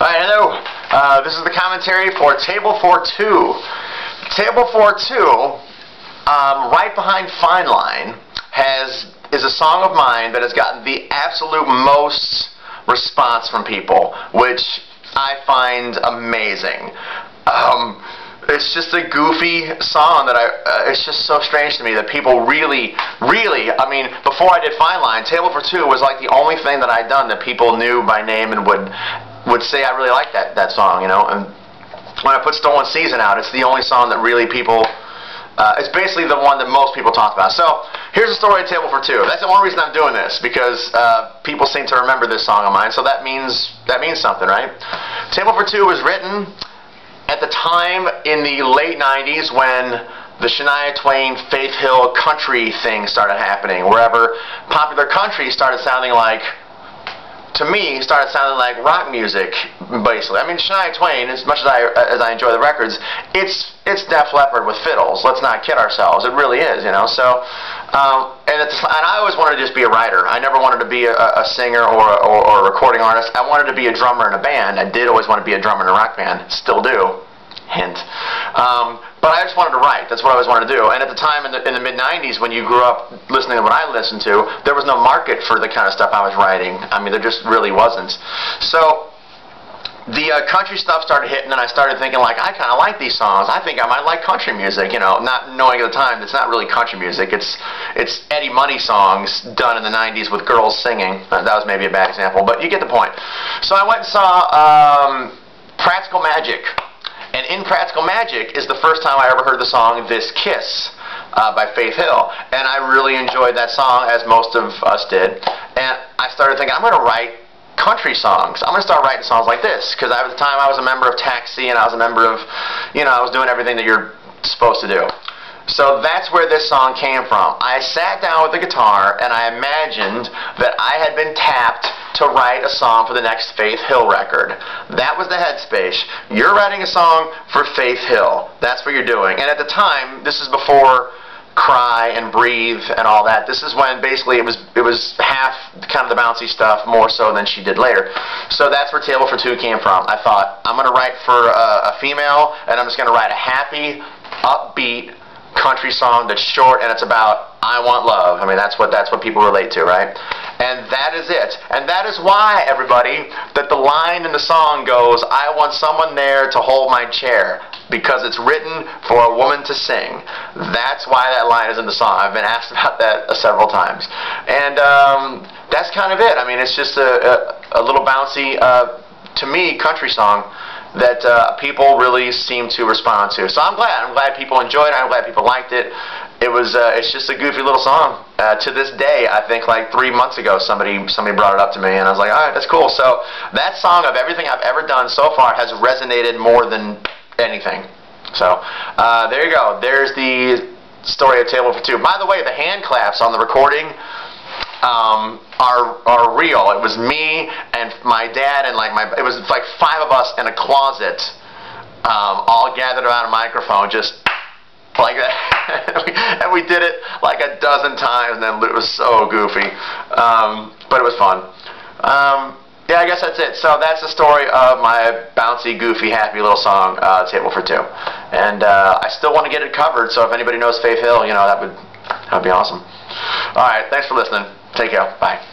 Hi, hello. This is the commentary for Table for Two. Table for Two, right behind Fine Line, is a song of mine that has gotten the absolute most response from people, which I find amazing. It's just a goofy song that it's just so strange to me that people really, I mean, before I did Fine Line, Table for Two was like the only thing that I'd done that people knew by name and would say I really like that song, you know. And when I put Stolen Season out, it's the only song that really people, it's basically the one that most people talk about. So here's the story of Table for Two. That's the one reason I'm doing this, because people seem to remember this song of mine, so that means something, right? Table for Two was written at the time in the late 90s when the Shania Twain, Faith Hill country thing started happening, wherever popular country started sounding like, to me, started sounding like rock music, basically. I mean, Shania Twain, as much as I enjoy the records, it's Def Leppard with fiddles. Let's not kid ourselves. It really is, you know. So, and I always wanted to just be a writer. I never wanted to be a singer or a recording artist. I wanted to be a drummer in a band. I did always want to be a drummer in a rock band. Still do. Hint. But I just wanted to write. That's what I always wanted to do. And at the time, in the mid-90s, when you grew up listening to what I listened to, there was no market for the kind of stuff I was writing. I mean, there just really wasn't. So the country stuff started hitting, and I started thinking, like, I kind of like these songs. I think I might like country music, you know, not knowing at the time it's not really country music. It's Eddie Money songs done in the 90s with girls singing. That was maybe a bad example, but you get the point. So I went and saw Practical Magic. And in Practical Magic is the first time I ever heard the song This Kiss by Faith Hill. And I really enjoyed that song, as most of us did. And I started thinking, I'm going to write country songs. I'm going to start writing songs like this. Because at the time I was a member of Taxi, and I was a member of, you know, I was doing everything that you're supposed to do. So that's where this song came from. I sat down with the guitar and I imagined that I had been tapped to write a song for the next Faith Hill record. That was the headspace. You're writing a song for Faith Hill. That's what you're doing. And at the time, this is before Cry and Breathe and all that. This is when basically it was half kind of the bouncy stuff, more so than she did later. So that's where Table for Two came from. I thought, I'm going to write for a female, and I'm just going to write a happy, upbeat country song that's short, and it's about I want love. I mean, that's what people relate to, right? And that is it. And that is why, everybody, that the line in the song goes, I want someone there to hold my chair, because it's written for a woman to sing. That's why that line is in the song. I've been asked about that several times. And that's kind of it. I mean, it's just a little bouncy, to me, country song that people really seem to respond to. So I'm glad people enjoyed it. I'm glad people liked it. It's just a goofy little song. To this day, I think like 3 months ago, somebody brought it up to me, and I was like, all right, that's cool. So that song, of everything I've ever done so far, has resonated more than anything. So there you go. There's the story of Table for Two. By the way, the hand claps on the recording are real. It was me and my dad and it was like 5 of us in a closet, all gathered around a microphone, just like that. And we did it like a dozen times, and then it was so goofy, but it was fun. Yeah, I guess that's it. So that's the story of my bouncy, goofy, happy little song, Table for Two. And I still want to get it covered, so if anybody knows Faith Hill, you know, that would be awesome. All right, thanks for listening. Take care. Bye.